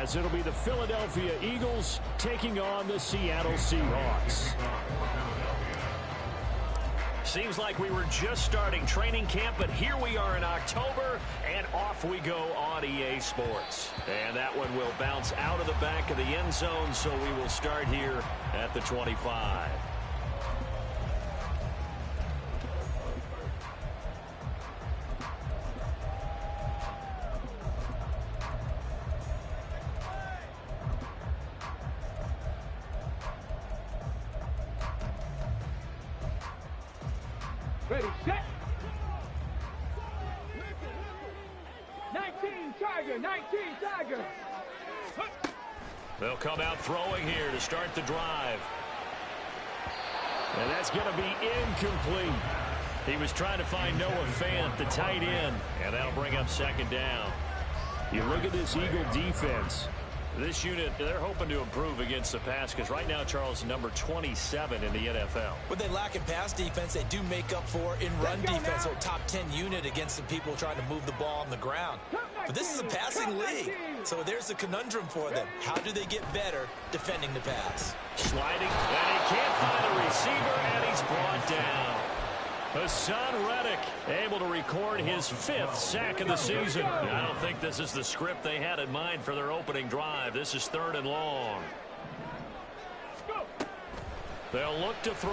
as it'll be the Philadelphia Eagles taking on the Seattle Seahawks. Seems like we were just starting training camp, but here we are in October, and off we go on EA Sports. And that one will bounce out of the back of the end zone, so we will start here at the 25. Ready, set. 19 Tiger, 19 Tiger. They'll come out throwing here to start the drive. And that's going to be incomplete. He was trying to find Noah Fant, the tight end, and that'll bring up second down. You look at this Eagle defense. This unit, they're hoping to improve against the pass because right now, Charles, number 27 in the NFL. What they lack in pass defense, they do make up for in run defense. They're a top 10 unit against the people trying to move the ball on the ground. But this is a passing league, so there's the conundrum for them. How do they get better defending the pass? Sliding, and he can't find a receiver, and he's brought down. Hassan Reddick able to record his 5th sack of the season. I don't think this is the script they had in mind for their opening drive. This is 3rd and long. They'll look to throw.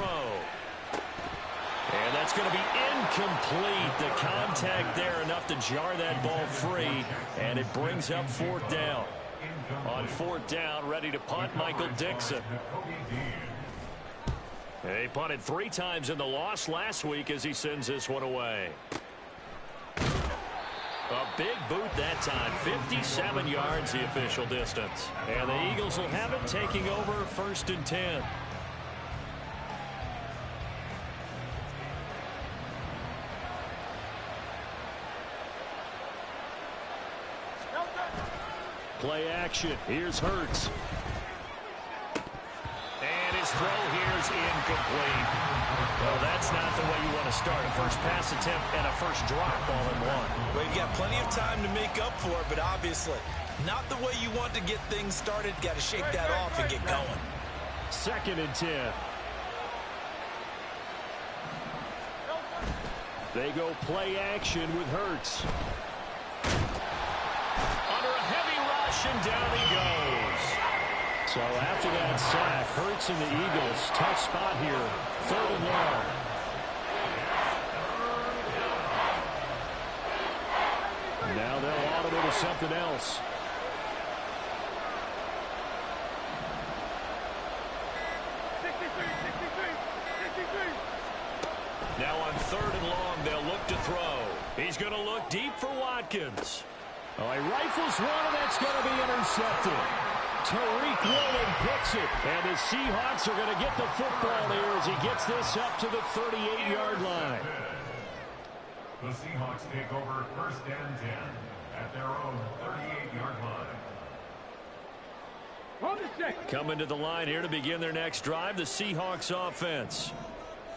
And that's going to be incomplete. The contact there enough to jar that ball free, and it brings up 4th down. On 4th down, ready to punt, Michael Dixon. He punted 3 times in the loss last week as he sends this one away. A big boot that time. 57 yards the official distance. And the Eagles will have it taking over 1st and 10. Play action. Here's Hurts. And his throw here's incomplete. Well, that's not the way you want to start. A first pass attempt and a first drop all in one. Well, you've got plenty of time to make up for it, but obviously not the way you want to get things started. Got to shake that off and get going. 2nd and 10. They go play action with Hurts. Under a heavy rush, and down he goes. So after that sack, Hurts and the Eagles, tough spot here, 3rd and long. Now they'll audible to something else. Now on 3rd and long, they'll look to throw. He's going to look deep for Watkins. Oh, he rifles one, and that's going to be intercepted. Tariq Woolen picks it, and the Seahawks are going to get the football here as he gets this up to the 38-yard line. The Seahawks take over 1st and 10 at their own 38-yard line. Coming to the line here to begin their next drive, the Seahawks offense.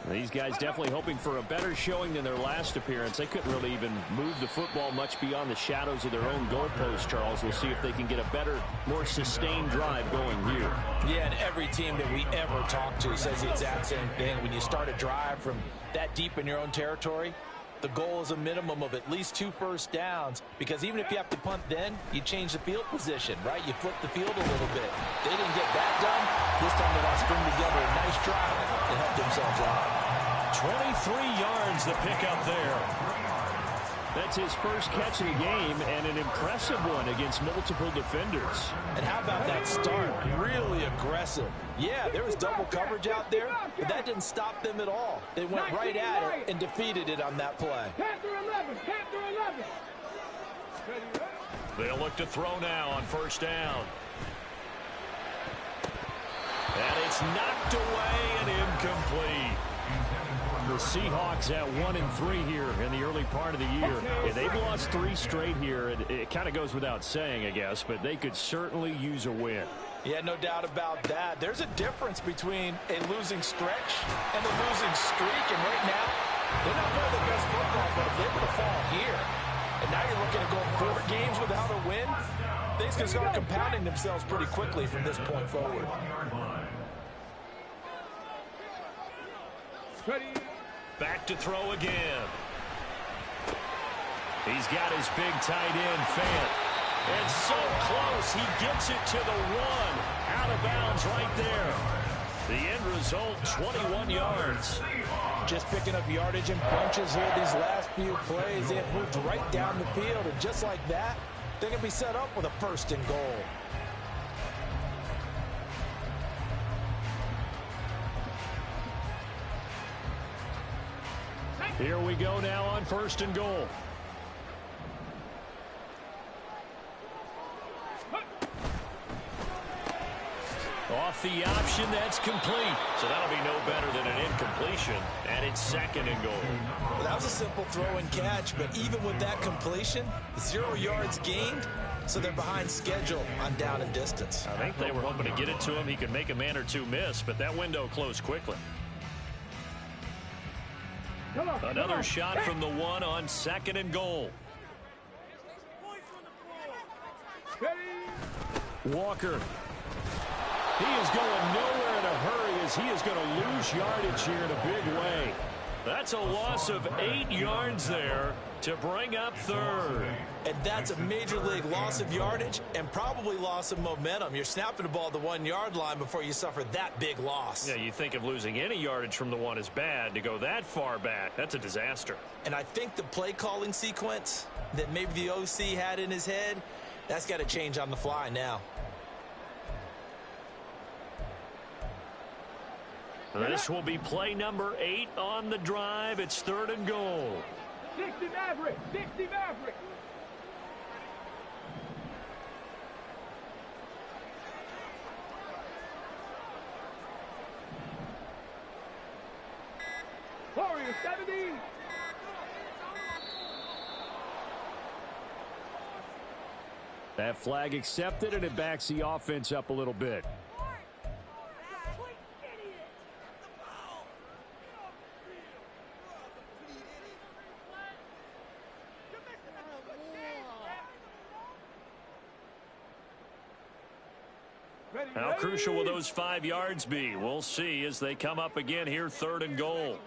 These guys definitely hoping for a better showing than their last appearance. They couldn't really even move the football much beyond the shadows of their own goalpost, Charles. We'll see if they can get a better, more sustained drive going here. Yeah, and every team that we ever talk to says the exact same thing. When you start a drive from that deep in your own territory, the goal is a minimum of at least 2 first downs, because even if you have to punt then, you change the field position, right? You flip the field a little bit. They didn't get that done. This time they want to string together a nice drive to help themselves out. 23 yards the pickup there. That's his first catch of the game, and an impressive one against multiple defenders. And how about that start? Really aggressive. Yeah, there was double coverage out there, but that didn't stop them at all. They went right at it and defeated it on that play. Panther 11, Panther 11. They'll look to throw now on 1st down. And it's knocked away and incomplete. The Seahawks at 1-3 here in the early part of the year. Yeah, they've lost 3 straight here. It kind of goes without saying, I guess, but they could certainly use a win. Yeah, no doubt about that. There's a difference between a losing stretch and a losing streak, and right now, they're not playing their best football, but if they were to fall here, and now you're looking at going 4 games without a win, things can start compounding themselves pretty quickly from this point forward. Back to throw again. He's got his big tight end, Fant. And so close, he gets it to the one. Out of bounds right there. The end result, 21 yards. Just picking up yardage and punches here these last few plays. They have moved right down the field, and just like that, they're going to be set up with a 1st and goal. Here we go now on 1st and goal. Off the option, that's complete. So that'll be no better than an incompletion. And it's 2nd and goal. Well, that was a simple throw and catch, but even with that completion, 0 yards gained, so they're behind schedule on down and distance. I think they were hoping to get it to him. He could make a man or two miss, but that window closed quickly. Another shot from the one on 2nd and goal. Walker. He is going nowhere in a hurry as he is going to lose yardage here in a big way. That's a loss of 8 yards there to bring up 3rd. And that's a major league loss of yardage and probably loss of momentum. You're snapping the ball at the 1 yard line before you suffer that big loss. Yeah, you think of losing any yardage from the one is bad. To go that far back, that's a disaster. And I think the play calling sequence that maybe the OC had in his head, that's got to change on the fly now. This will be play number 8 on the drive. It's 3rd and goal. 60 Maverick, 60 Maverick. Warrior 70. That flag accepted, and it backs the offense up a little bit. How crucial will those 5 yards be? We'll see as they come up again here, 3rd and goal.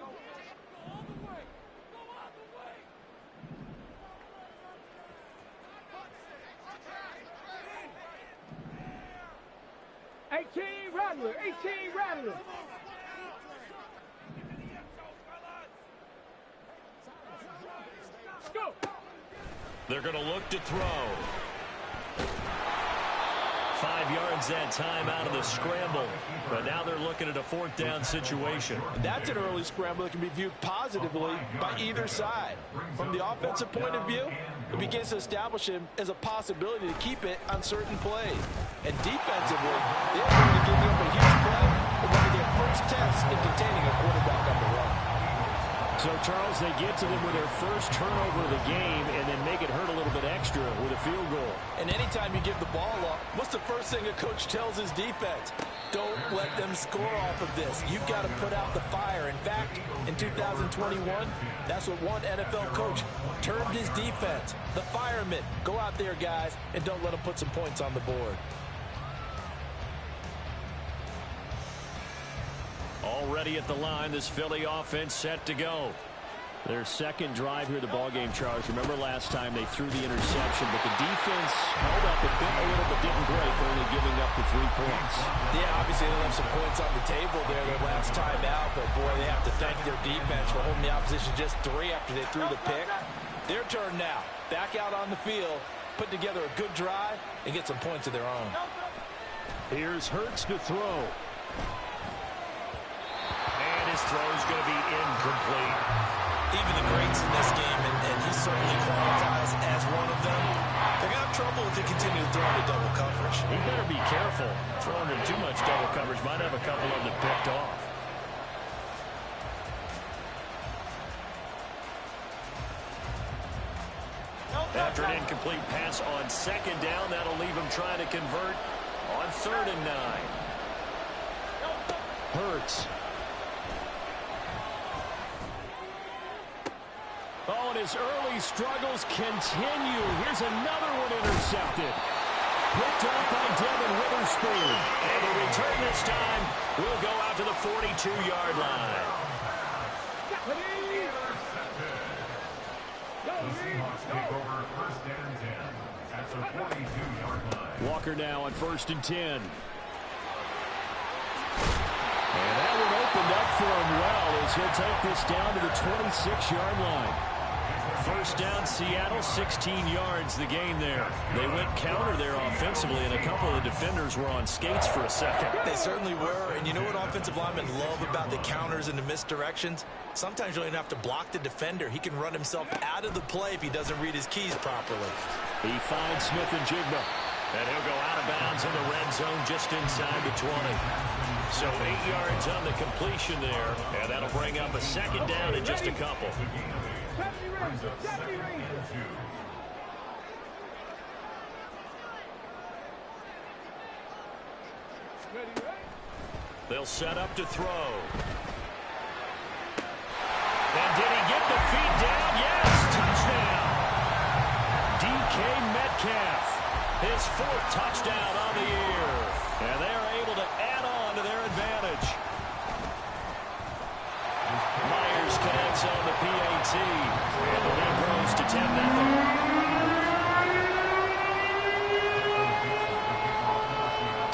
Rattler, 18 Rattler. Go. They're going to look to throw. 5 yards that time out of the scramble. But now they're looking at a 4th down situation. That's an early scramble that can be viewed positively by either side. From the offensive point of view, it begins to establish him as a possibility to keep it on certain plays. And defensively, they're going to give you up a huge play for one of their first tests in containing a quarterback on the run. So, Charles, they get to them with their first turnover of the game and then make it hurt a little bit extra with a field goal. And anytime you give the ball up, what's the first thing a coach tells his defense? Don't let them score off of this. You've got to put out the fire. In fact, in 2021, that's what one NFL coach termed his defense. The firemen. Go out there, guys, and don't let them put some points on the board. Already at the line, this Philly offense set to go. Their second drive here, the ballgame, Charles. Remember last time they threw the interception, but the defense held up a little but didn't break, only giving up the 3 points. Yeah, obviously they left some points on the table there their last time out, but boy, they have to thank their defense for holding the opposition just 3 after they threw the pick. Their turn now. Back out on the field, put together a good drive, and get some points of their own. Here's Hurts to throw. And his throw is going to be incomplete. Even the greats in this game, and he certainly qualifies as one of them, they're going to have trouble if they continue to throw into double coverage. He better be careful. Throwing in too much double coverage might have a couple of them picked off. After an incomplete pass on 2nd down, that'll leave him trying to convert on 3rd and 9. Hurts. Oh, and his early struggles continue. Here's another one intercepted. Picked up by Devin Witherspoon. And the return this time will go out to the 42-yard line. The Seahawks take over first and 10 at the 42-yard line. Walker now on 1st and 10. And that one opened up for him well as he'll take this down to the 26-yard line. First down, Seattle, 16 yards the gain there. They went counter there offensively, and a couple of the defenders were on skates for a second. They certainly were, and you know what offensive linemen love about the counters and the misdirections? Sometimes you don't even have to block the defender. He can run himself out of the play if he doesn't read his keys properly. He finds Smith and Jigba. And he'll go out of bounds in the red zone just inside the 20. So 8 yards on the completion there, and that'll bring up a second down in just a couple. They'll set up to throw. And did he get the feet down? Yes, touchdown. DK Metcalf. His 4th touchdown on the year. And they're able to add on to their advantage. Myers connects on the PAT. And the lead grows to 10-0.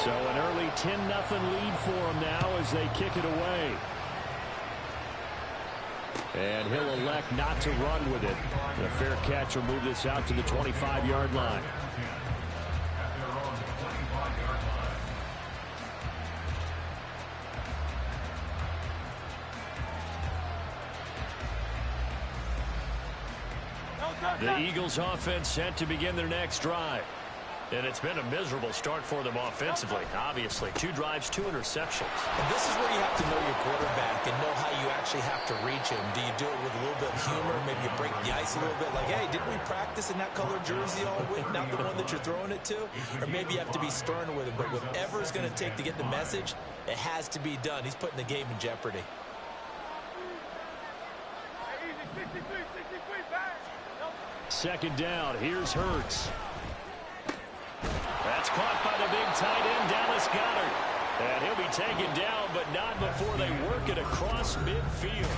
So an early 10-0 lead for them now as they kick it away. And he'll elect not to run with it. A fair catch will move this out to the 25-yard line. The Eagles offense set to begin their next drive. And it's been a miserable start for them offensively, obviously. 2 drives, 2 interceptions. And this is where you have to know your quarterback and know how you actually have to reach him. Do you do it with a little bit of humor? Maybe you break the ice a little bit, like, hey, didn't we practice in that colored jersey all week, not the one that you're throwing it to? Or maybe you have to be stern with him. But whatever it's going to take to get the message, it has to be done. He's putting the game in jeopardy. Second down. Here's Hurts. That's caught by the big tight end, Dallas Goedert. And he'll be taken down, but not before they work it across midfield.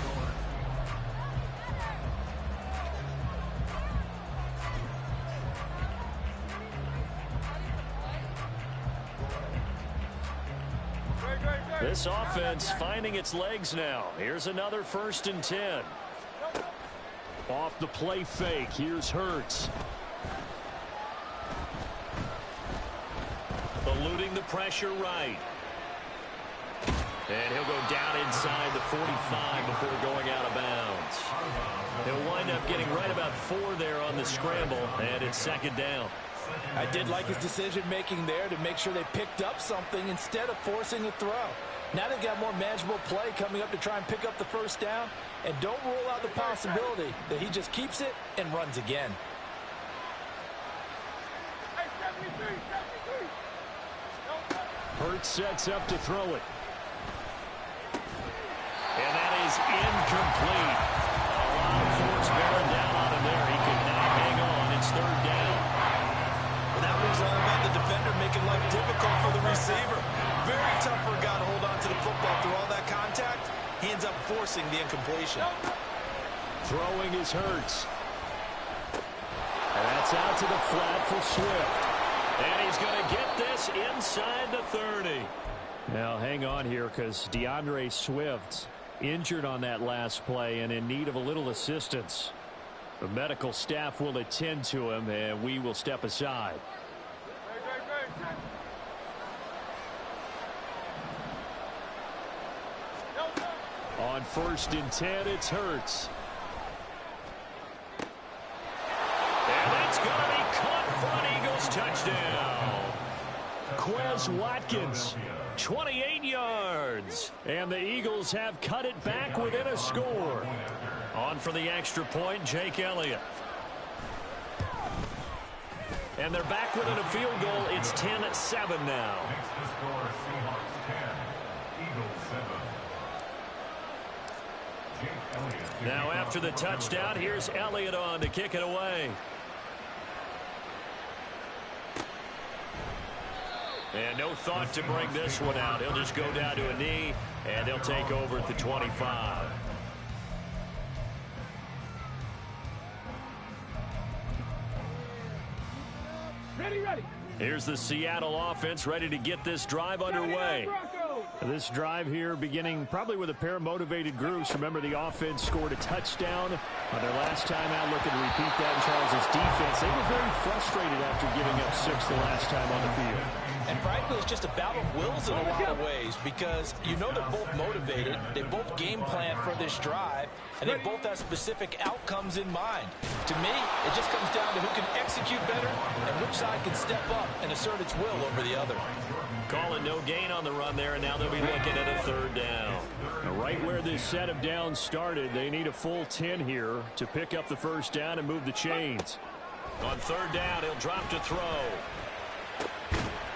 This offense finding its legs now. Here's another 1st and 10. Off the play fake. Here's Hurts. Eluding the pressure right. And he'll go down inside the 45 before going out of bounds. He'll wind up getting right about 4 there on the scramble, and it's second down. I did like his decision-making there to make sure they picked up something instead of forcing a throw. Now they've got more manageable play coming up to try and pick up the first down, and don't rule out the possibility that he just keeps it and runs again. Hurts sets up to throw it. And that is incomplete. A lot of force bearing down on him there. He could not hang on. It's 3rd down. Well, that was all about the defender making life difficult for the receiver. Very tough for a guy to hold on to the football through all that contact. He ends up forcing the incompletion. Throwing is Hurts. And that's out to the flat for Swift. And he's going to get this inside the 30. Now hang on here because DeAndre Swift injured on that last play and in need of a little assistance. The medical staff will attend to him and we will step aside. On 1st and 10, it's Hurts. And that's going to be caught for an Eagles touchdown. Quez Watkins, 28 yards. And the Eagles have cut it back within a score. On for the extra point, Jake Elliott. And they're back within a field goal. It's 10-7 now. Next to score, Seahawks 10, Eagles 7. Now after the touchdown, here's Elliott on to kick it away. And no thought to bring this one out. He'll just go down to a knee, and they'll take over at the 25. Ready. Here's the Seattle offense ready to get this drive underway. This drive here beginning probably with a pair of motivated groups. Remember, the offense scored a touchdown on their last time out. Looking to repeat that in Charles' defense. They were very frustrated after giving up 6 the last time on the field. And frankly, it's just a battle of wills in a lot of ways because you know they're both motivated. They both game plan for this drive, and they both have specific outcomes in mind. To me, it just comes down to who can execute better and which side can step up and assert its will over the other. Calling no gain on the run there, and now they'll be looking at a 3rd down. Now, right where this set of downs started, they need a full 10 here to pick up the 1st down and move the chains. On 3rd down, he'll drop to throw.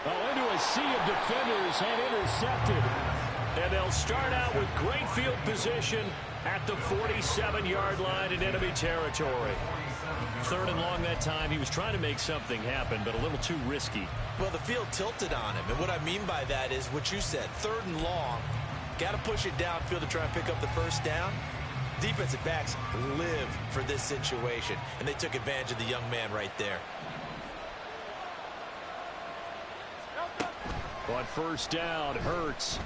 Oh, into a sea of defenders and intercepted. And they'll start out with great field position at the 47-yard line in enemy territory. 3rd and long that time. He was trying to make something happen, but a little too risky. Well, the field tilted on him, and what I mean by that is what you said, 3rd and long. Got to push it downfield to try and pick up the 1st down. Defensive backs live for this situation, and they took advantage of the young man right there. On 1st down, Hurts.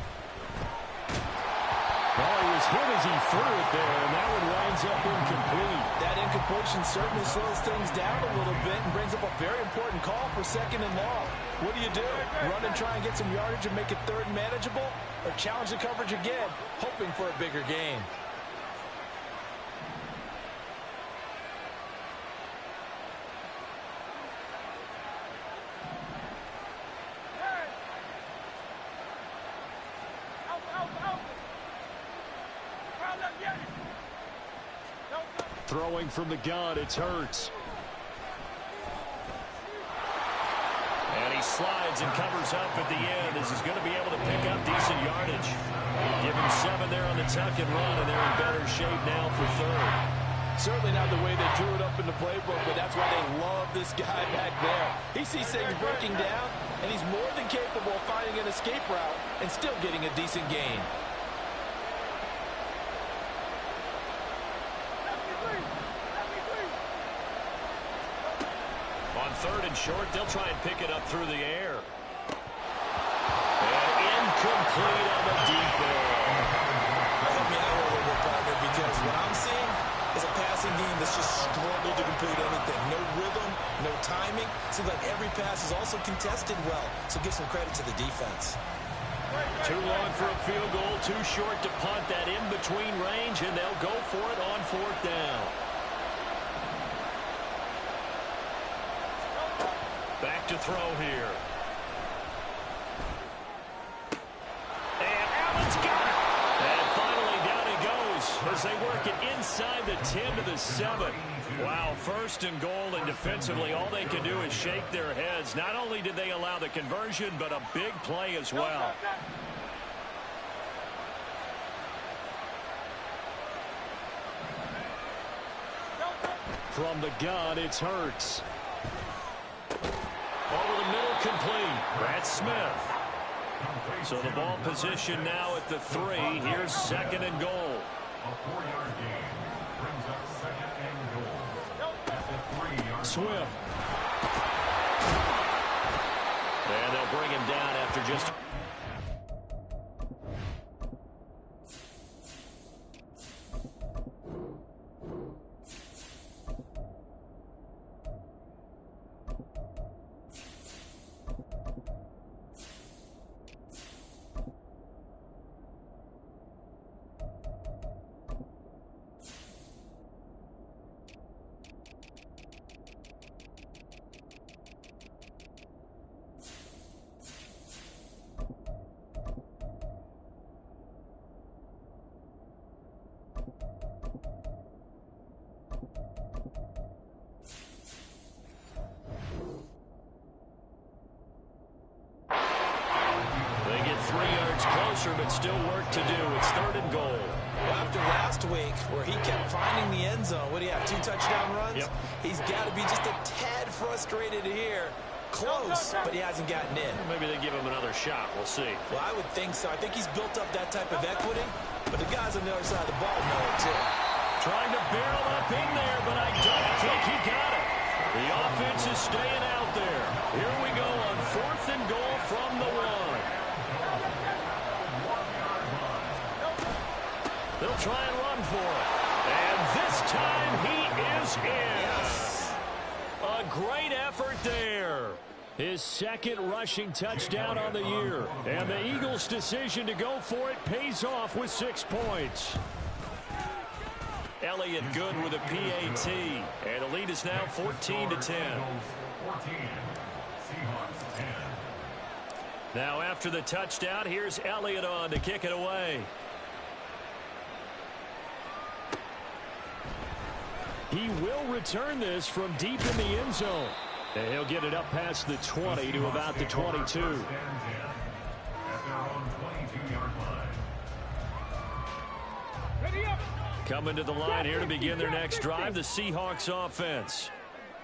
Oh, he was hit as he threw it there, and that one winds up incomplete. That incompletion certainly slows things down a little bit and brings up a very important call for 2nd and long. What do? Run and try and get some yardage and make it 3rd and manageable? Or challenge the coverage again, hoping for a bigger gain? Throwing from the gun, it's Hurts. And he slides and covers up at the end as he's going to be able to pick up decent yardage. Give him 7 there on the tuck and run, and they're in better shape now for 3rd. Certainly not the way they drew it up in the playbook, but that's why they love this guy back there. He sees things breaking down, and he's more than capable of finding an escape route and still getting a decent gain. On 3rd and short, they'll try and pick it up through the air. And incomplete on the deep ball. Help me out a little bit, partner, because what I'm seeing is a passing game that's just struggled to complete anything. No rhythm, no timing. Seems like every pass is also contested well, so give some credit to the defense. Too long for a field goal, too short to punt. That in-between range, and they'll go for it on 4th down. Back to throw here. And Allen's got it. And finally down he goes as they work it inside the 10 to the 7. Wow, 1st and goal, and defensively all they can do is shake their heads. Not only did they allow the conversion, but a big play as well. From the gun, it's Hurts. Over the middle, complete. That's Smith. So the ball position now at the 3. Here's 2nd and goal. A 4-yard gain brings up 2nd and goal at the 3-yard line. Swift. And they'll bring him down after just... but still work to do. It's 3rd and goal. Well, after last week, where he kept finding the end zone, what do you have, 2 touchdown runs? Yep. He's got to be just a tad frustrated here close, but he hasn't gotten in. Maybe they give him another shot. We'll see. Well, I would think so. I think he's built up that type of equity, but the guys on the other side of the ball know it too. Trying to barrel up in there, but I don't think he got it. The offense is staying out there. Here we go on 4th and goal from the 1. They'll try and run for it. And this time he is in. Yes. A great effort there. His second rushing touchdown on the year. And the Eagles' decision to go for it pays off with 6 points. Elliott good with a PAT. And the lead is now 14-10. 14. Seahawks 10. Now after the touchdown, here's Elliott on to kick it away. He will return this from deep in the end zone. And he'll get it up past the 20 to about the 22. At their own 22-yard line. Ready up. Coming to the line here to begin their next drive, the Seahawks offense.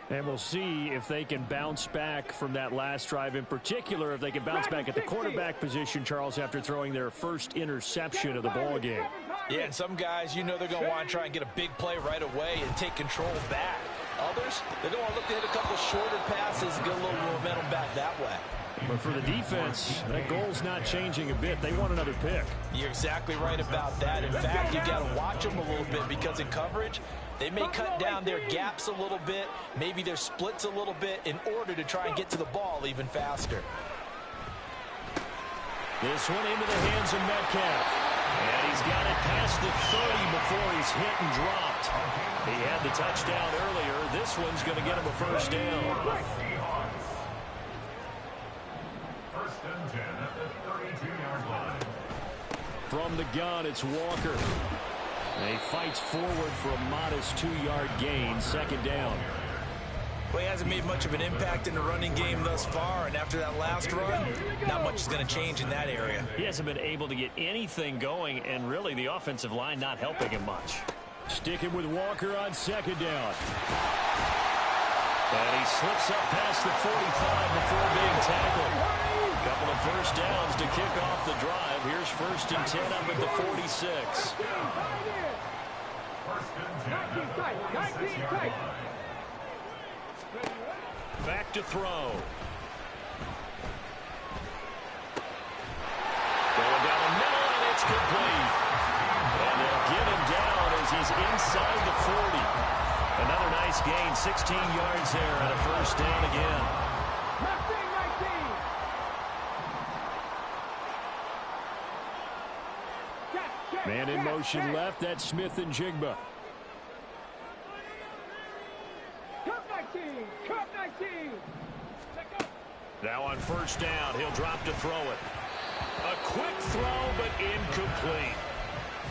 And we'll see if they can bounce back from that last drive, in particular if they can bounce back at the quarterback position, Charles, after throwing their first interception of the ball game. Yeah, and some guys, you know they're going to want to try and get a big play right away and take control back. Others, they're going to look to hit a couple shorter passes and get a little momentum back that way. But for the defense, that goal's not changing a bit. They want another pick. You're exactly right about that. In fact, you got to watch them a little bit because in coverage, they may cut down their gaps a little bit, maybe their splits a little bit in order to try and get to the ball even faster. This one into the hands of Metcalf. And he's got it past the 30 before he's hit and dropped. He had the touchdown earlier. This one's going to get him a first down. First and 10 at the 32-yard line. From the gun, it's Walker. And he fights forward for a modest 2-yard gain, second down. Well, he hasn't made much of an impact in the running game thus far, and after that last run, not much is going to change in that area. He hasn't been able to get anything going, and really the offensive line not helping him much. Sticking with Walker on second down. And he slips up past the 45 before being tackled. Couple of first downs to kick off the drive. Here's 1st and 10 up at the 46. First and 10 at the 36-yard line. Back to throw. Going down the middle, and it's complete. And they'll get him down as he's inside the 40. Another nice gain, 16 yards there, and a first down again. Man in motion left, that's Smith and Jigba. Now on first down, he'll drop to throw it. A quick throw, but incomplete.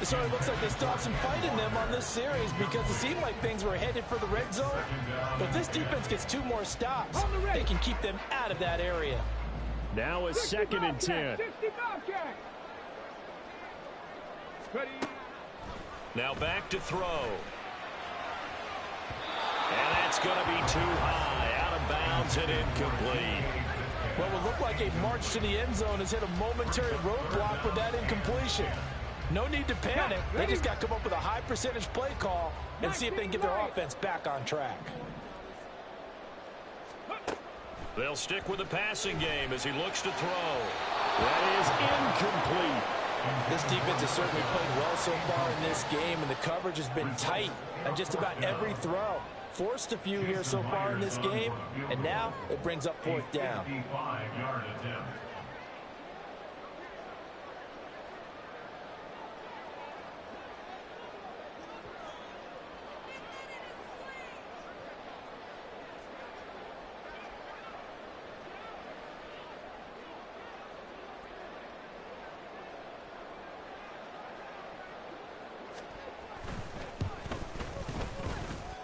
It sort of looks like they still have some fight in them on this series because it seemed like things were headed for the red zone. But if this defense gets 2 more stops, they can keep them out of that area. Now a 2nd and 10. Now back to throw. And that's going to be too high. Out of bounds and incomplete. What would look like a march to the end zone has hit a momentary roadblock with that incompletion. No need to panic. They just got to come up with a high percentage play call and see if they can get their offense back on track. They'll stick with the passing game as he looks to throw. That is incomplete. This defense has certainly played well so far in this game, and the coverage has been tight on just about every throw. Forced a few here so far in this game, and now it brings up 4th down. 55-yard attempt.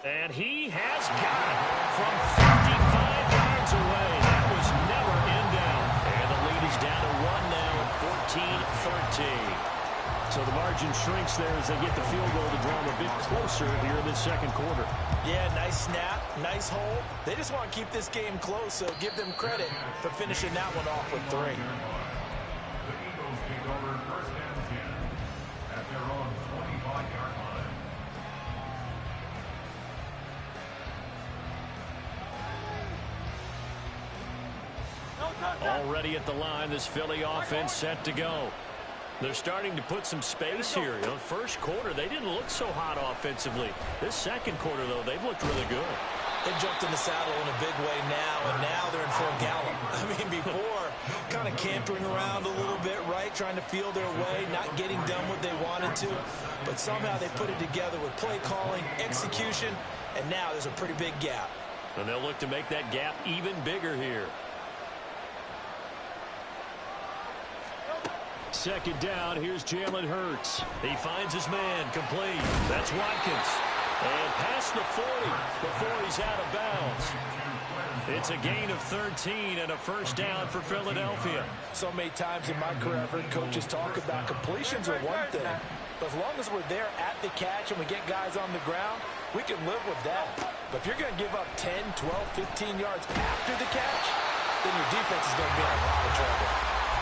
And he has got it from 55 yards away. That was never in doubt. And the lead is down to 1 now at 14-13. So the margin shrinks there as they get the field goal to draw them a bit closer here in this second quarter. Yeah, nice snap, nice hold. They just want to keep this game close, so give them credit for finishing that one off with 3. The Eagles take over first and 10 at their own 25-yard line. Already at the line, this Philly offense set to go. They're starting to put some space here. You know, first quarter, they didn't look so hot offensively. This second quarter, though, they've looked really good. They jumped in the saddle in a big way now, and now they're in full gallop. I mean, before, kind of cantering around a little bit, right, trying to feel their way, not getting done what they wanted to. But somehow they put it together with play calling, execution, and now there's a pretty big gap. And they'll look to make that gap even bigger here. Second down, here's Jalen Hurts. He finds his man, complete. That's Watkins. And past the 40 before he's out of bounds. It's a gain of 13 and a first down for Philadelphia. So many times in my career, I've heard coaches talk about completions are one thing. But as long as we're there at the catch and we get guys on the ground, we can live with that. But if you're going to give up 10, 12, 15 yards after the catch, then your defense is going to be in a lot of trouble.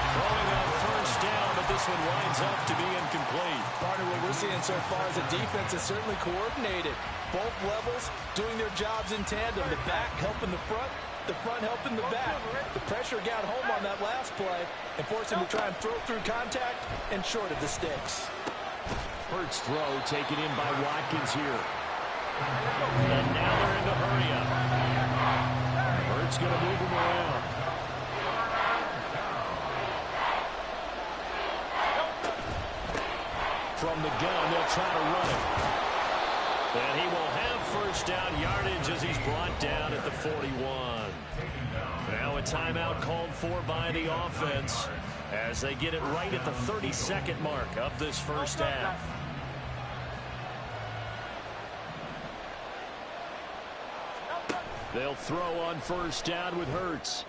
Throwing on first down, but this one winds up to be incomplete. Partner, what we're seeing so far is a defense is certainly coordinated. Both levels doing their jobs in tandem. The back helping the front helping the back. The pressure got home on that last play and forced him to try and throw through contact and short of the sticks. Hurts throw taken in by Watkins here. And now they're in the hurry up. Hurts going to move him around. From the gun, they'll try to run it. And he will have first down yardage as he's brought down at the 41. Now a timeout called for by the offense as they get it right at the 32nd mark of this first half. They'll throw on first down with Hurts.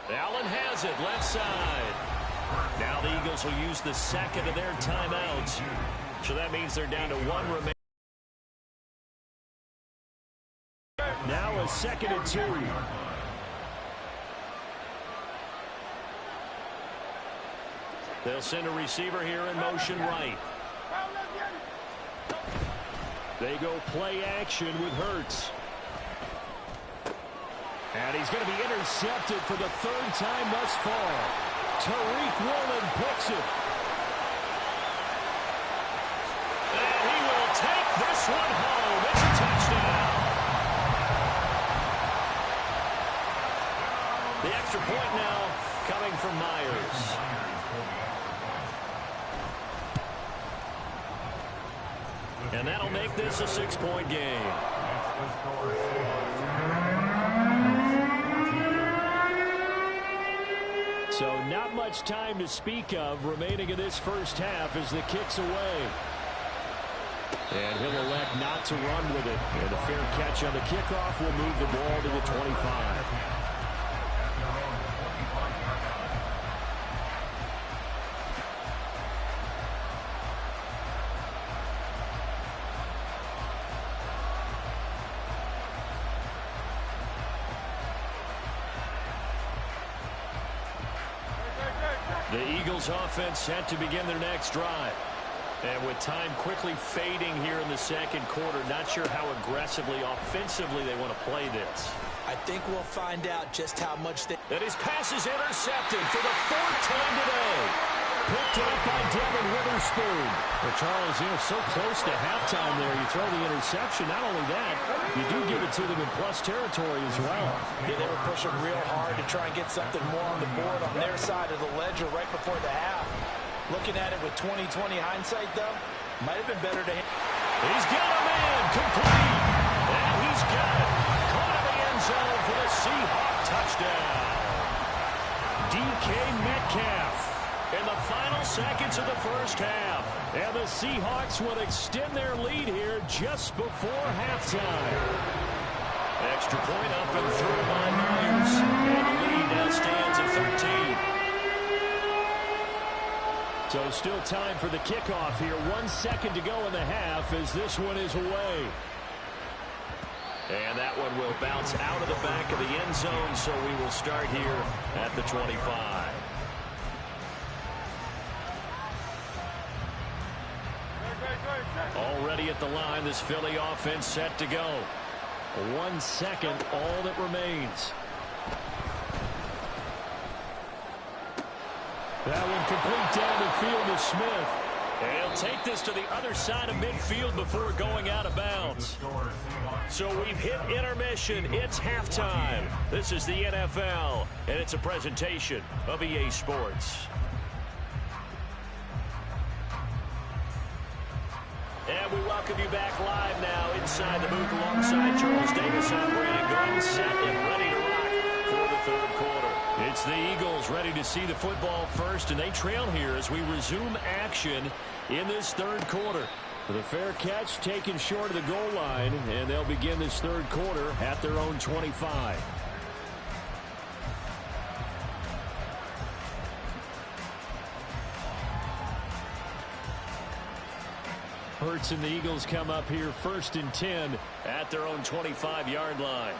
Allen has it, left side. Now the Eagles will use the second of their timeouts. So that means they're down to one remaining. Now a 2nd and 2. They'll send a receiver here in motion right. They go play action with Hurts. And he's going to be intercepted for the 3rd time thus far. Tariq Woolen picks it. And he will take this one home. It's a touchdown. The extra point now coming from Myers. And that'll make this a 6-point game. So not much time to speak of remaining in this first half as the kick's away. And he'll elect not to run with it. And a fair catch on the kickoff will move the ball to the 25. The Eagles offense set to begin their next drive. And with time quickly fading here in the second quarter, not sure how aggressively, offensively they want to play this. I think we'll find out just how much they... And his pass is intercepted for the 4th time today. Picked up by Devin Witherspoon. Well, Charles, you know, so close to halftime there. You throw the interception. Not only that, you do give it to them in plus territory as well. Yeah, they were pushing real hard to try and get something more on the board on their side of the ledger right before the half. Looking at it with 20/20 hindsight, though, might have been better to him. He's got a man complete. And he's got it. Caught in the end zone for the Seahawk touchdown. DK Metcalf. In the final seconds of the first half. And the Seahawks will extend their lead here just before halftime. Extra point up and through by Myers. And the lead now stands at 13. So still time for the kickoff here. 1 second to go in the half as this one is away. And that one will bounce out of the back of the end zone, so we will start here at the 25. Already at the line, this Philly offense set to go. 1 second, all that remains. That one complete down the field to Smith. And he'll take this to the other side of midfield before going out of bounds. So we've hit intermission. It's halftime. This is the NFL, and it's a presentation of EA Sports. And we welcome you back live now inside the booth alongside Charles Davis. I'm Brandon Gordon, set and ready to rock for the third quarter. It's the Eagles ready to see the football first, and they trail here as we resume action in this third quarter. The fair catch taken short of the goal line, and they'll begin this third quarter at their own 25. Hurts and the Eagles come up here 1st and 10 at their own 25-yard line.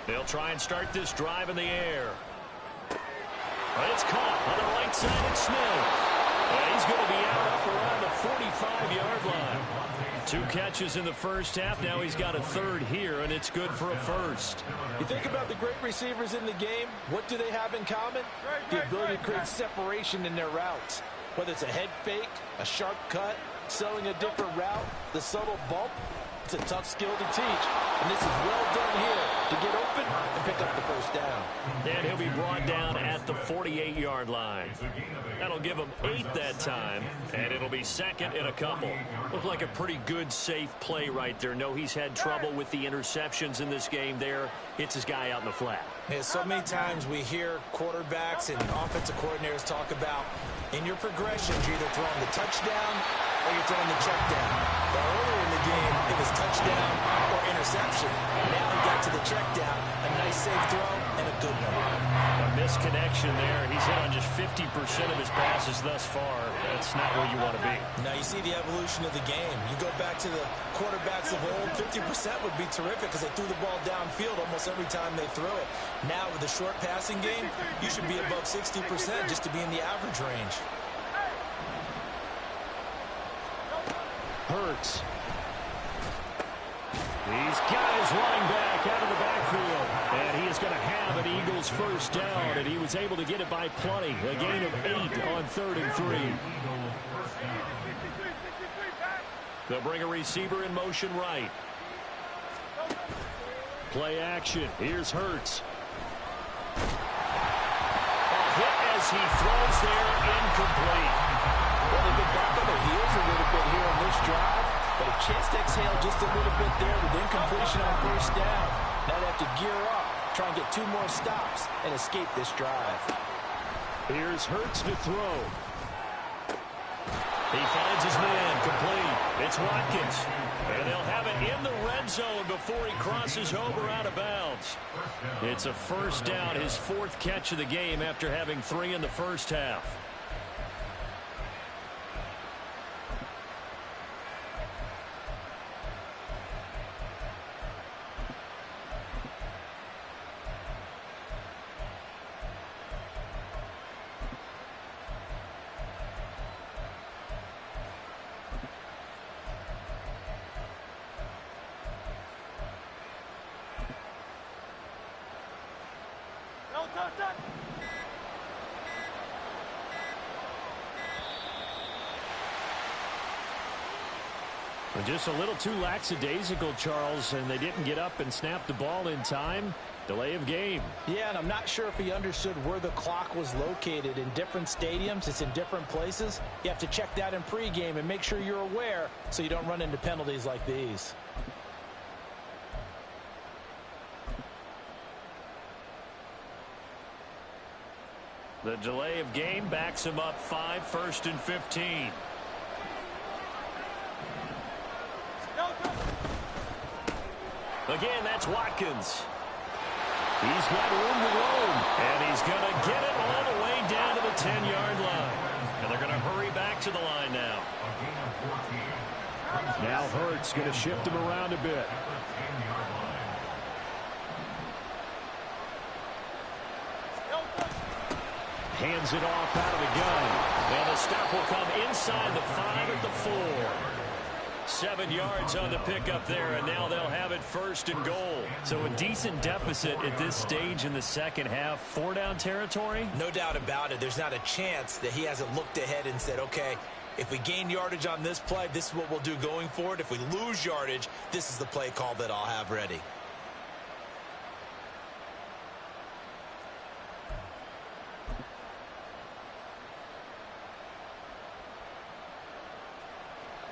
They'll try and start this drive in the air. But it's caught on the right side of Smith. And he's going to be out up around the 45-yard line. 2 catches in the first half. Now he's got a third here, and it's good for a first. You think about the great receivers in the game, what do they have in common? The ability to create separation in their routes. Whether it's a head fake, a sharp cut, selling a different route, the subtle bump, it's a tough skill to teach. And this is well done here to get open and pick up the first down. And he'll be brought down at the 48-yard line. That'll give him 8 that time, and it'll be second and a couple. Looked like a pretty good, safe play right there. No, he's had trouble with the interceptions in this game there. Hits his guy out in the flat. Yeah, so many times we hear quarterbacks and offensive coordinators talk about in your progressions, you're either throwing the touchdown or you're throwing the check down. But earlier in the game, it was touchdown or interception. Now he got to the check down, a nice safe throw, and a good one. A misconnection there. He's hit on just 50% of his passes thus far. That's not where you want to be. Now you see the evolution of the game. You go back to the quarterbacks of old, 50% would be terrific because they threw the ball downfield almost every time they threw it. Now with the short passing game, you should be above 60% just to be in the average range. Hurts. He's got his running back out of the backfield. And he is going to have an Eagles first down, and he was able to get it by plenty. A gain of 8 on 3rd and 3. They'll bring a receiver in motion right. Play action. Here's Hurts. A hit as he throws there, incomplete. Well, they've been back on their heels a little bit here on this drive, but a chance to exhale just a little bit there with incompletion on first down. Now they have to gear up, try and get 2 more stops, and escape this drive. Here's Hurts to throw. He finds his man, complete. It's Watkins. And they'll have it in the red zone before he crosses over out of bounds. It's a first down, his 4th catch of the game after having 3 in the first half. Just a little too lackadaisical, Charles, and they didn't get up and snap the ball in time. Delay of game. Yeah, and I'm not sure if he understood where the clock was located. In different stadiums, it's in different places. You have to check that in pregame and make sure you're aware so you don't run into penalties like these. The delay of game backs him up 5, 1st and 15. Again, that's Watkins. He's got room to roam. And he's going to get it all the way down to the It's going to shift him around a bit. Hands it off out of the gun. And the stop will come inside the 5 at the 4. 7 yards on the pickup there, and now they'll have it 1st and goal. So a decent deficit at this stage in the second half. 4-down territory? No doubt about it. There's not a chance that he hasn't looked ahead and said, okay, if we gain yardage on this play, this is what we'll do going forward. If we lose yardage, this is the play call that I'll have ready.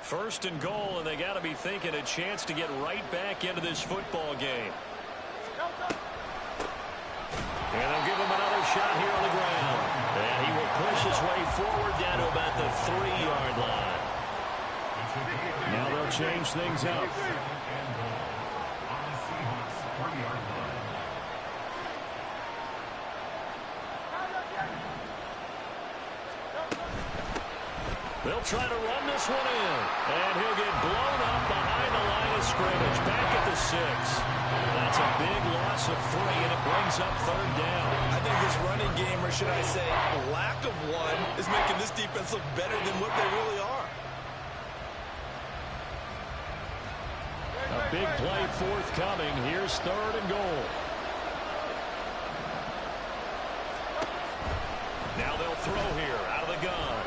First and goal, and they got to be thinking a chance to get right back into this football game. And they'll give him another shot here on the ground. And he will push his way forward down to about the 3-yard line. Now they'll change things up. They'll try to run this one in. And he'll get blown up behind the line of scrimmage. Back at the 6. That's a big loss of 3, and it brings up 3rd down. I think this running game, or should I say lack of one, is making this defense look better than what they really are. A big play forthcoming. Here's 3rd and goal. Now they'll throw here out of the gun.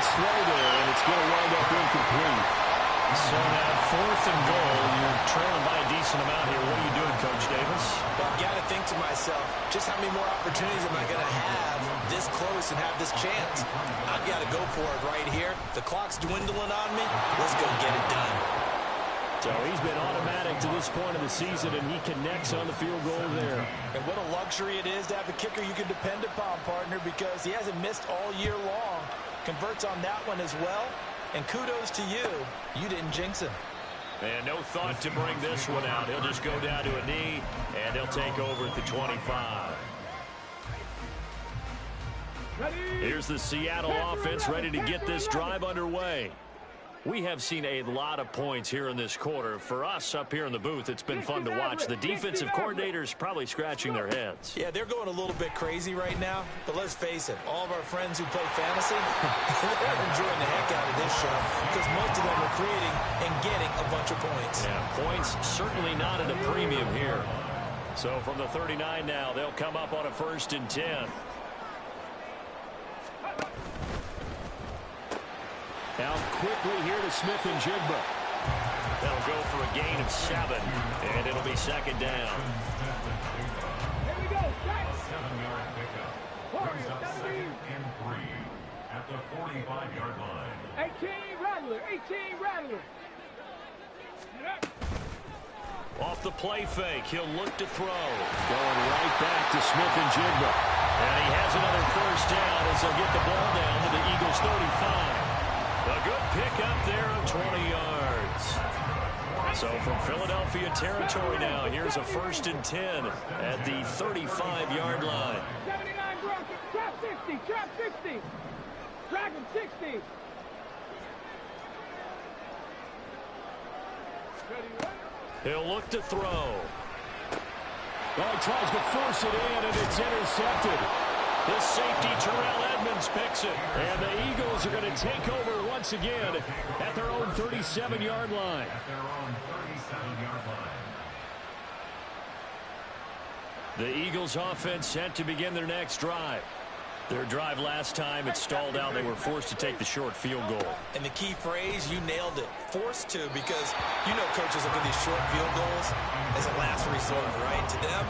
Throw there, and it's going to wind up incomplete. So now 4th and goal. You're trailing by a decent amount here. What are you doing, Coach Davis? Well, I've got to think to myself, just how many more opportunities am I going to have this close and have this chance? I've got to go for it right here. The clock's dwindling on me. Let's go get it done. So he's been automatic to this point of the season, and he connects on the field goal there. And what a luxury it is to have a kicker you can depend upon, partner, because he hasn't missed all year long. Converts on that one as well. And kudos to you. You didn't jinx him. And no thought to bring this one out. He'll just go down to a knee, and he'll take over at the 25. Here's the Seattle offense ready to get this drive underway. We have seen a lot of points here in this quarter. For us up here in the booth, it's been fun to watch. The defensive coordinators probably scratching their heads. Yeah, they're going a little bit crazy right now. But let's face it, all of our friends who play fantasy, they're enjoying the heck out of this show because most of them are creating and getting a bunch of points. Yeah, points certainly not at a premium here. So from the 39 now, they'll come up on a 1st and 10. Now quickly here to Smith and Jigba. They'll go for a gain of 7, and it'll be 2nd down. Here we go. 7-yard pickup. Brings up 2nd and 3 at the 45-yard line. 18 Rattler. 18 Rattler. Off the play fake, he'll look to throw. Going right back to Smith and Jigba. And he has another 1st down as they'll get the ball down to the Eagles' 35. A good pickup there of 20 yards. So from Philadelphia territory now, here's a 1st and 10 at the 35-yard line. 79 Brock. Trap 60. Trap 60. Drag him 60. He'll look to throw. Well, he tries to force it in, and it's intercepted. The safety, Terrell Edmonds, picks it. And the Eagles are going to take over once again at their own 37-yard line. At their own 37-yard line. The Eagles offense set to begin their next drive. Their drive last time, it stalled out. They were forced to take the short field goal. And the key phrase, you nailed it. Forced to, because you know coaches look at these short field goals as a last resort, right? To them,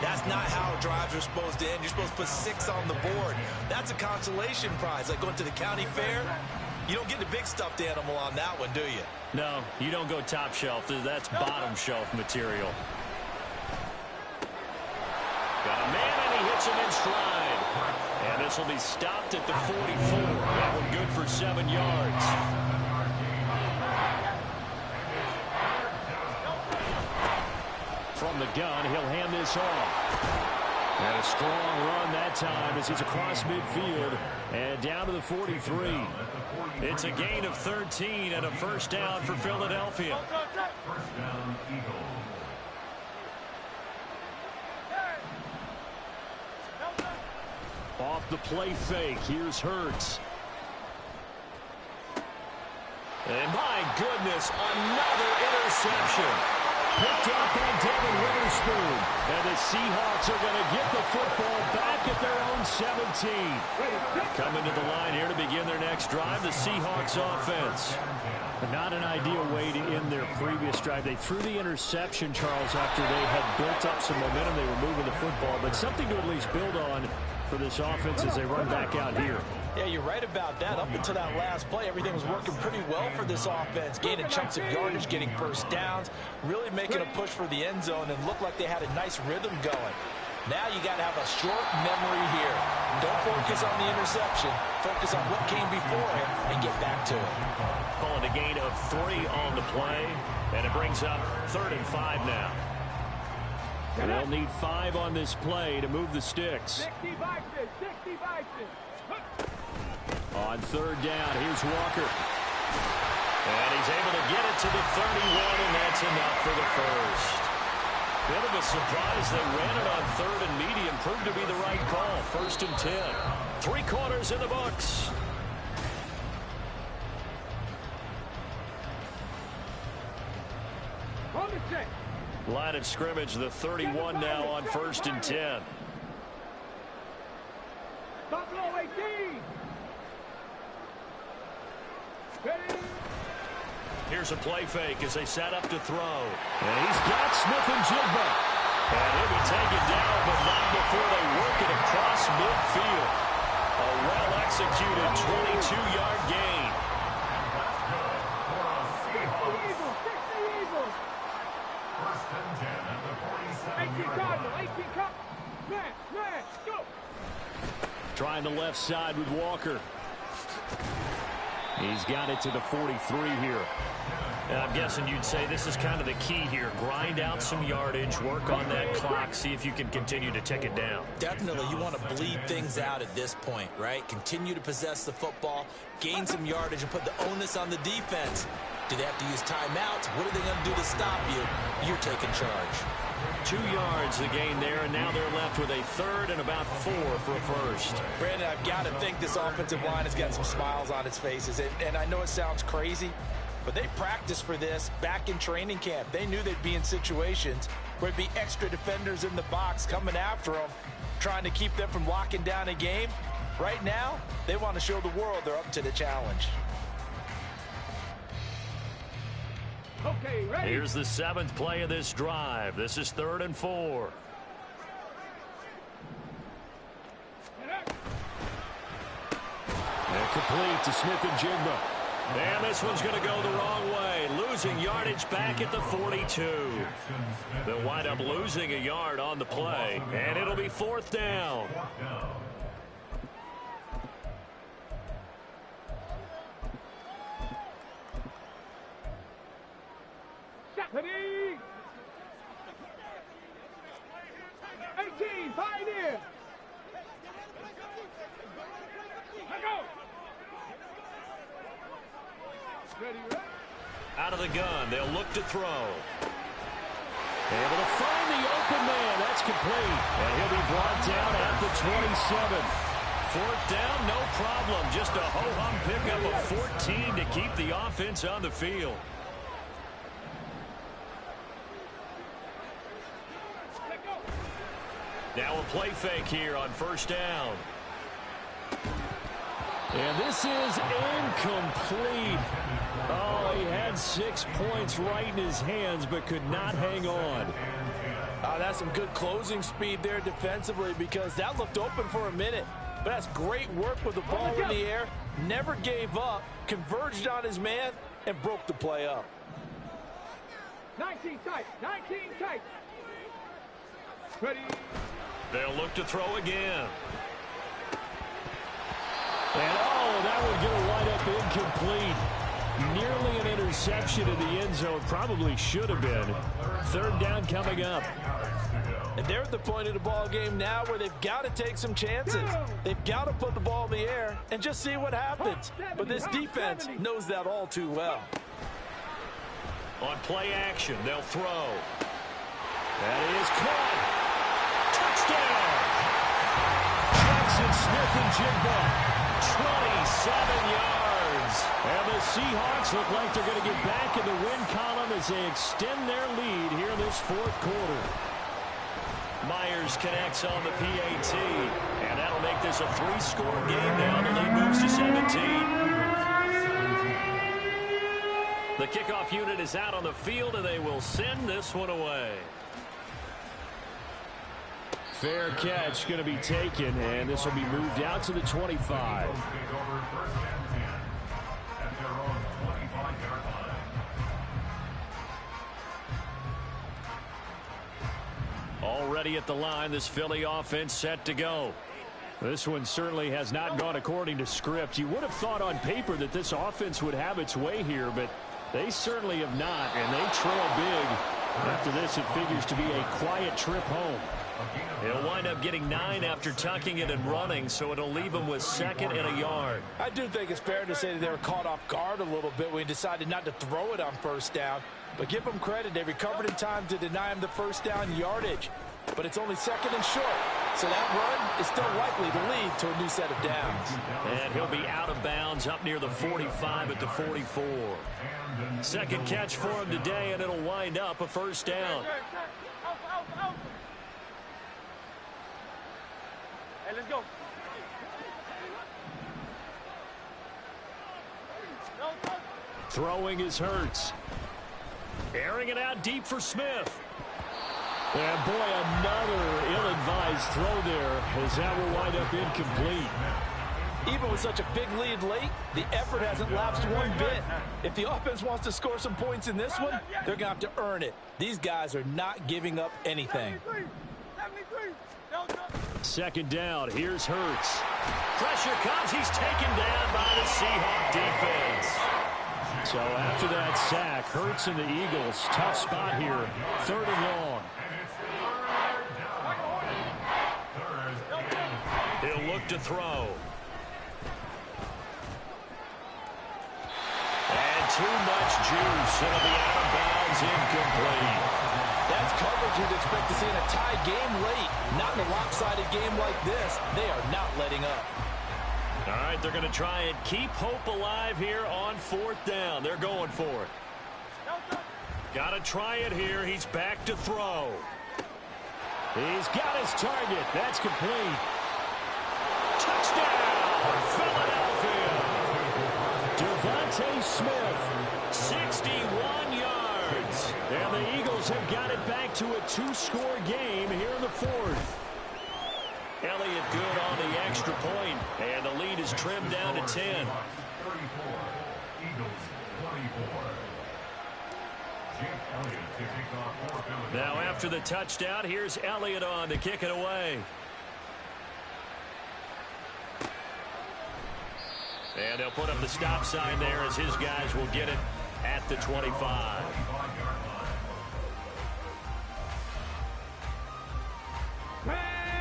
that's not how drives are supposed to end. You're supposed to put 6 on the board. That's a consolation prize. Like going to the county fair, you don't get the big stuffed animal on that one, do you? No, you don't go top shelf. That's bottom shelf material. Got a man, and he hits him in stride. And this will be stopped at the 44. That one good for 7 yards. From the gun, he'll hand this off. And a strong run that time as he's across midfield and down to the 43. It's a gain of 13 and a first down for Philadelphia. First down, Eagles. Off the play fake, here's Hurts. And my goodness, another interception. Picked up by Devin Witherspoon. And the Seahawks are going to get the football back at their own 17. Coming to the line here to begin their next drive, the Seahawks offense. Not an ideal way to end their previous drive. They threw the interception, Charles, after they had built up some momentum. They were moving the football, but something to at least build on for this offense as they run back out here. Yeah, you're right about that. Up until that last play, everything was working pretty well for this offense. Gaining chunks of yardage, getting first downs, really making a push for the end zone, and looked like they had a nice rhythm going. Now you got to have a short memory here. Don't focus on the interception. Focus on what came before it and get back to it. Calling a gain of 3 on the play, and it brings up 3rd and 5 now. And they'll need 5 on this play to move the sticks. 60 Vikings, 60 Vikings. On 3rd down, here's Walker. And he's able to get it to the 31, and that's enough for the first. Bit of a surprise. They ran it on 3rd and medium. Proved to be the right call. 1st and 10. 3 quarters in the books. On the check. Line of scrimmage, the 31 now on 1st and 10. Buffalo 18. Ready. Here's a play fake as they set up to throw. And he's got Smith and Jigba. And he'll be taken down, but not before they work it across midfield. A well-executed 22-yard gain. Eagles, 60 Eagles. First and 10 at the 18 47-yard Cardinal, line. 18 Cardinal. Man, go. Trying the left side with Walker. He's got it to the 43 here. And I'm guessing you'd say this is kind of the key here. Grind out some yardage, work on that clock, see if you can continue to tick it down. Definitely, you want to bleed things out at this point, right? Continue to possess the football, gain some yardage, and put the onus on the defense. Do they have to use timeouts? What are they going to do to stop you? You're taking charge. 2 yards the gain there, and now they're left with a 3rd and about 4 for a first. Brandon, I've got to think this offensive line has got some smiles on its faces. And I know it sounds crazy, but they practiced for this back in training camp. They knew they'd be in situations where there'd be extra defenders in the box coming after them, trying to keep them from locking down a game. Right now, they want to show the world they're up to the challenge. Okay, ready. Here's the 7th play of this drive. This is 3rd and 4. And complete to Smith and Jigba. And this one's going to go the wrong way. Losing yardage back at the 42. They'll wind up losing a yard on the play. And it'll be 4th down. Ready. 18 Pioneer. Let go. Ready. Out of the gun, they'll look to throw. Able to find the open man. That's complete. And he'll be brought down at the 27. 4th down, no problem. Just a ho-hum pickup of 14 to keep the offense on the field. Now a play fake here on 1st down. And this is incomplete. Oh, he had 6 points right in his hands, but could not hang on. That's some good closing speed there defensively, because that looked open for a minute. But that's great work with the ball in the air. Never gave up, converged on his man, and broke the play up. 19 tight. 19 tight. Ready. They'll look to throw again. And, oh, that would get a wide up incomplete. Nearly an interception in the end zone. Probably should have been. Third down coming up. And they're at the point of the ball game now where they've got to take some chances. They've got to put the ball in the air and just see what happens. But this defense knows that all too well. On play action, they'll throw. That is caught. Touchdown. Jackson Smith-Njigba, 27 yards. And the Seahawks look like they're going to get back in the win column as they extend their lead here in this fourth quarter. Myers connects on the PAT, and that'll make this a 3-score game now. The lead moves to 17. The kickoff unit is out on the field, and they will send this one away. Fair catch going to be taken, and this will be moved out to the 25. Already at the line, this Philly offense set to go. This one certainly has not gone according to script. You would have thought on paper that this offense would have its way here, but they certainly have not, and they trail big. After this, it figures to be a quiet trip home. He'll wind up getting 9 after tucking it and running, so it'll leave him with 2nd and a yard. I do think it's fair to say that they were caught off guard a little bit when he decided not to throw it on first down. But give them credit. They recovered in time to deny him the first down yardage. But it's only 2nd and short. So that run is still likely to lead to a new set of downs. And he'll be out of bounds up near the 45 at the 44. Second catch for him today, and it'll wind up a first down. Hey, let's go. Throwing is Hurts. Airing it out deep for Smith. And boy, another ill-advised throw there as that will wind up incomplete. Even with such a big lead late, the effort hasn't lapsed one bit. If the offense wants to score some points in this one, they're going to have to earn it. These guys are not giving up anything. 73. Second down, here's Hurts. Pressure comes. He's taken down by the Seahawk defense. So after that sack, Hurts and the Eagles, tough spot here, 3rd and long. He'll look to throw. And too much juice. It'll be out of bounds, incomplete. That's coverage you'd expect to see in a tie game late. Not in a lopsided game like this. They are not letting up. All right, they're going to try and keep hope alive here on 4th down. They're going for it. Got to try it here. He's back to throw. He's got his target. That's complete. Touchdown, Philadelphia. Devontae Smith, 61 yards. and the Eagles have got it back to a 2-score game here in the 4th. Elliott good on the extra point, and the lead is trimmed down to 10. 34. Eagles 24. Jake Elliott to kick off for Philadelphia. Now after the touchdown, here's Elliott on to kick it away. And they'll put up the stop sign there as his guys will get it at the 25.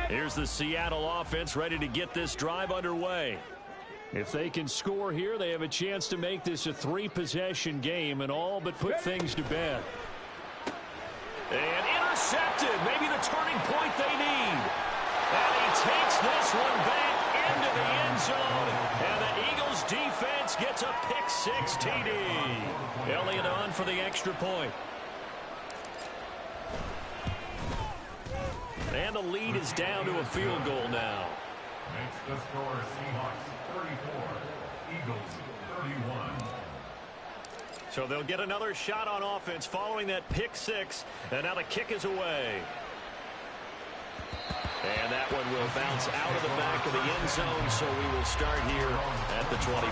Here's the Seattle offense ready to get this drive underway. If they can score here, they have a chance to make this a 3-possession game and all but put things to bed. And intercepted. Maybe the turning point they need. And he takes this one back into the end zone. And the Eagles defense gets a pick-6 TD. Elliott on for the extra point. And the lead is down to a field goal now. Makes the score Seahawks 34, Eagles 31. So they'll get another shot on offense following that pick-6. And now the kick is away. And that one will bounce out of the back of the end zone, so we will start here at the 25.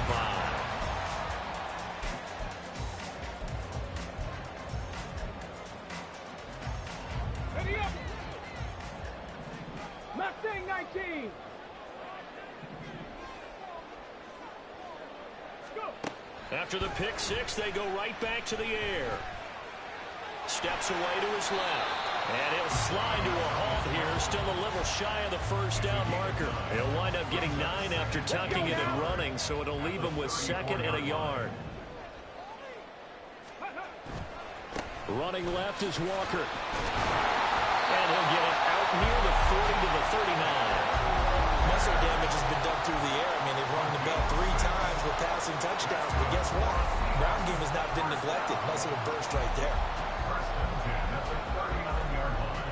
Ready up. Mustang 19. Go. After the pick six, they go right back to the air. Steps away to his left. And he'll slide to a halt here, still a little shy of the first down marker. He'll wind up getting 9 after tucking it and running, so it'll leave him with 2nd and a yard. Running left is Walker. And he'll get it out near the 40 to the 39. Muscle damage has been done through the air. I mean, they've rung the bell 3 times with passing touchdowns, but guess what? Ground game has not been neglected. Nice little burst right there. First and 10 at the 39-yard line.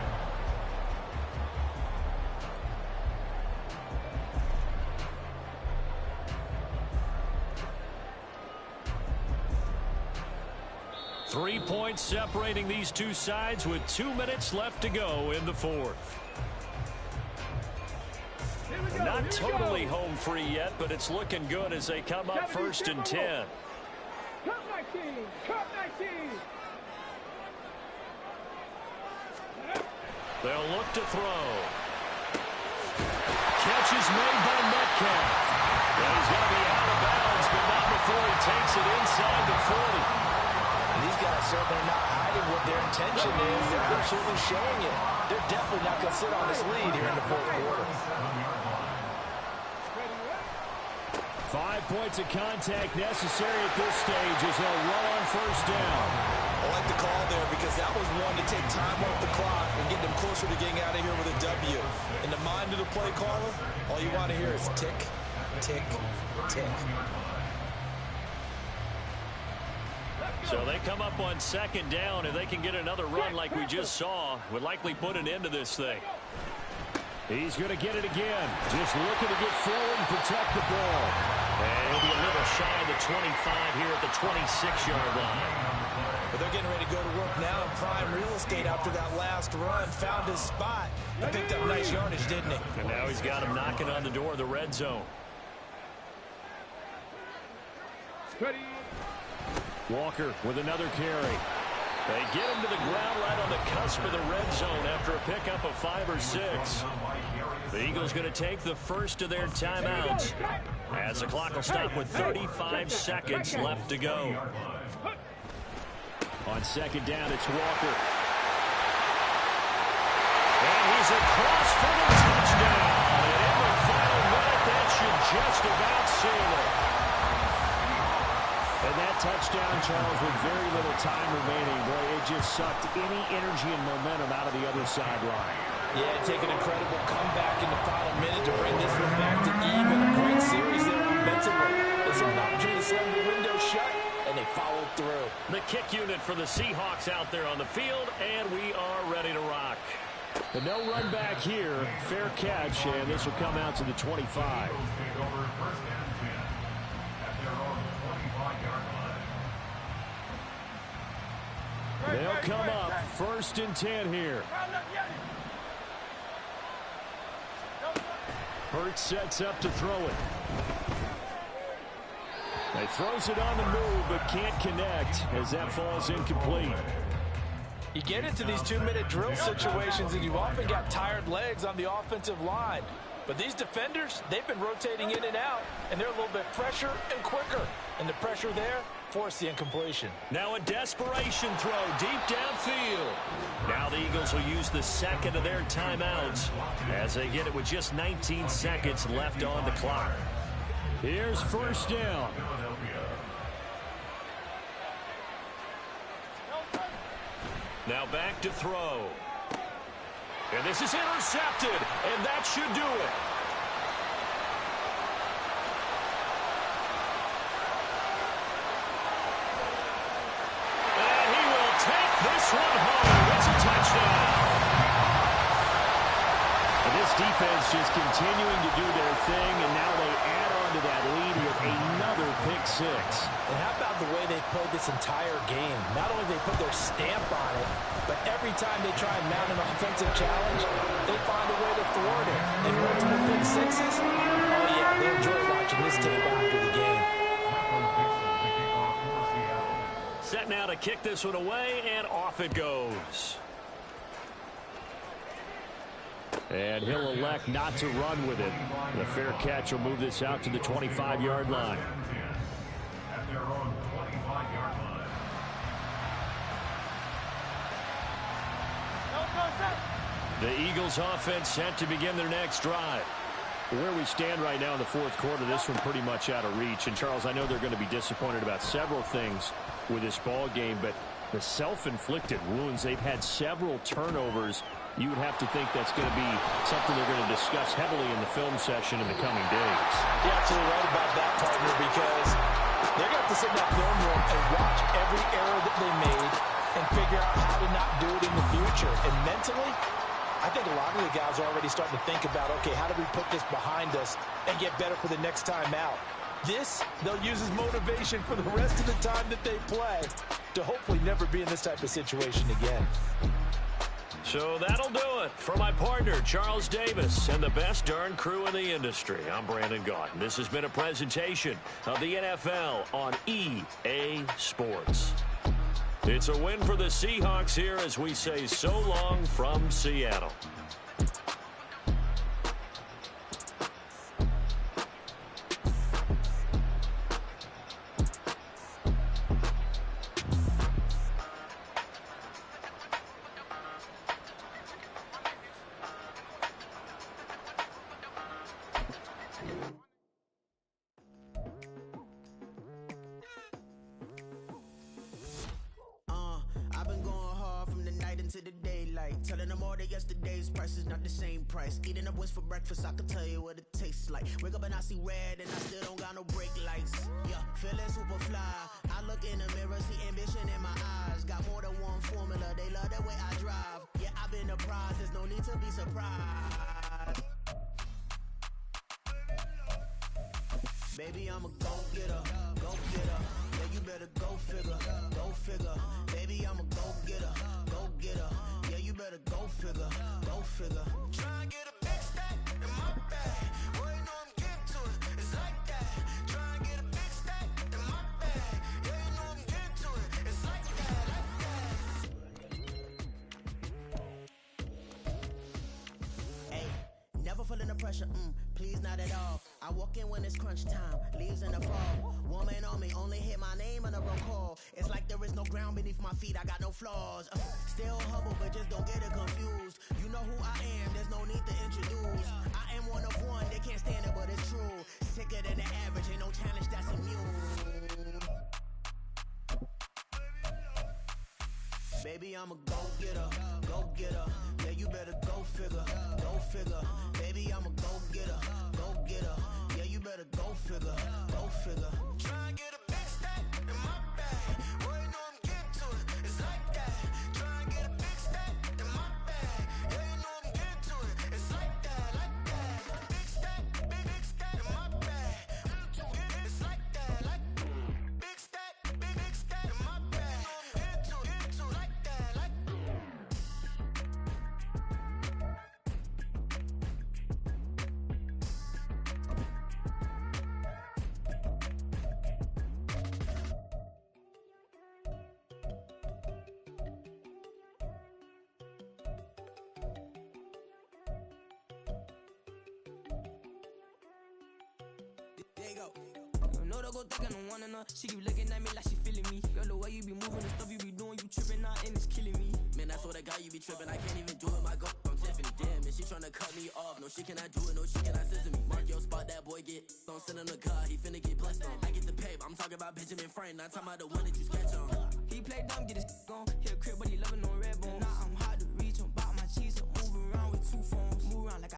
Three points separating these two sides with 2 minutes left to go in the fourth. Not totally home free yet, but it's looking good as they come up 1st and 10. Cut 19! Cut 19! They'll look to throw. Catch is made by Metcalf. Well, he's going to be out of bounds, but not before he takes it inside the 40. These guys certainly not hiding what their intention is. They're absolutely showing it. They're definitely not going to sit on this lead here in the fourth quarter. 5 points of contact necessary at this stage as they'll run on 1st down. I like the call there because that was one to take time off the clock and get them closer to getting out of here with a W. In the mind of the play caller, all you want to hear is tick, tick, tick. So they come up on 2nd down. If they can get another run like we just saw, would likely put an end to this thing. He's going to get it again. Just looking to get forward and protect the ball. And he'll be a little shy of the 25 here at the 26-yard line. But they're getting ready to go to work now in prime real estate after that last run. Found his spot and picked up nice yardage, didn't he? And now he's got him knocking on the door of the red zone. Walker with another carry. They get him to the ground right on the cusp of the red zone after a pickup of 5 or 6. The Eagles going to take the first of their timeouts as the clock will stop with 35 seconds left to go. On 2nd down, it's Walker. And he's across for the touchdown. And in the final minute, that should just about seal it. And that touchdown, Charles, with very little time remaining, boy, it just sucked any energy and momentum out of the other sideline. Yeah, take an incredible comeback in the final minute to bring this one back to even. A great series there offensively. They saw an opportunity to slam the window shut, and they followed through. The kick unit for the Seahawks out there on the field, and we are ready to rock. But no run back here. Fair catch, and this will come out to the 25. They'll come up 1st and 10 here. Hurts sets up to throw it. He throws it on the move, but can't connect as that falls incomplete. You get into these 2-minute drill situations, and you've often got tired legs on the offensive line. But these defenders, they've been rotating in and out, and they're a little bit fresher and quicker. And the pressure there forced the incompletion. Now a desperation throw deep downfield. Now the Eagles will use the 2nd of their timeouts as they get it with just 19 seconds left on the clock. Here's 1st down. Now back to throw. And this is intercepted, and that should do it. And he will take this one home. It's a touchdown. And this defense just continuing to do their thing, and now they add on to that lead with another pick 6. And how about the way they played this entire game? Not only they put their stamp on it, but every time they try and mount an offensive challenge, they find a way to thwart it. And multiple pick 6s, oh yeah, they enjoy watching this tape after the game. Set now to kick this one away, and off it goes. And he'll elect not to run with it. The fair catch will move this out to the 25-yard line. At their own The Eagles offense set to begin their next drive. Where we stand right now in the fourth quarter, this one pretty much out of reach. And, Charles, I know they're going to be disappointed about several things with this ball game, but the self-inflicted wounds, they've had several turnovers. You would have to think that's going to be something they're going to discuss heavily in the film session in the coming days. You're absolutely right about that, partner, because they're going to have to sit in that film room and watch every error that they made and figure out how to not do it in the future. And mentally, I think a lot of the guys are already starting to think about, okay, how do we put this behind us and get better for the next time out? This, they'll use as motivation for the rest of the time that they play to hopefully never be in this type of situation again. So that'll do it for my partner, Charles Davis, and the best darn crew in the industry. I'm Brandon Gaudin. This has been a presentation of the NFL on EA Sports. It's a win for the Seahawks here as we say so long from Seattle. To the daylight, telling them all that yesterday's price is not the same price. Eating up what's for breakfast, I can tell you what it tastes like. Wake up and I see red and I still don't got no brake lights. Yeah, feeling super fly. I look in the mirror, see ambition in my eyes. Got more than one formula, they love the way I drive. Yeah, I've been a prize, there's no need to be surprised. Baby, I'm a go-getter, go-getter. Yeah, you better go figure, go figure. Baby, I'm a go-getter, go-getter. Yeah, you better go figure, go figure. Try and get a big stack in my bag. Boy, you know I'm getting to it, it's like that. Try and get a big stack in my bag. Yeah, you know I'm getting to it, it's like that, Hey, never feeling the pressure, please not at all. I walk in when it's crunch time, leaves in the fall. Woman on me, only hit my name on a roll call. It's like there is no ground beneath my feet, I got no flaws. Still humble, but just don't get it confused. You know who I am, there's no need to introduce. I am one of one, they can't stand it, but it's true. Sicker than the average, ain't no challenge that's immune. Baby, I'm a go-getter, go-getter. Yeah, you better go figure, go figure. Baby, I'm a go-getter, go-getter. Yeah, you better go figure, go figure. Try and get a big stack in my bag. Boy, you know I'm getting to it, it's like that. Try and get a big stack in my bag. Yeah, you know I'm getting to it, it's like that, like that. Big stack in my bag. It's like that, like big stack in my bag. Get to it, like that, like. There you go. No, they go thinking I'm one enough. She keep looking at me like she feeling me. Girl, the way you be moving, the stuff you be doing, you tripping out and it's killing me. Man, that's what I got, you be tripping. I can't even do it, my girl, I'm Tiffany. Damn, and she tryna cut me off. No, she cannot do it, no, she cannot scissor me. Mark your spot, that boy get on. Send him the car, he finna get blessed on. I get the pay, I'm talking about Benjamin Frank, not talking about the one that you sketch on. He play dumb, get his on. Hit a crib, but he loving on red bone. Now I'm hard to reach, I'm about my cheese, I move around with two phones. Move around like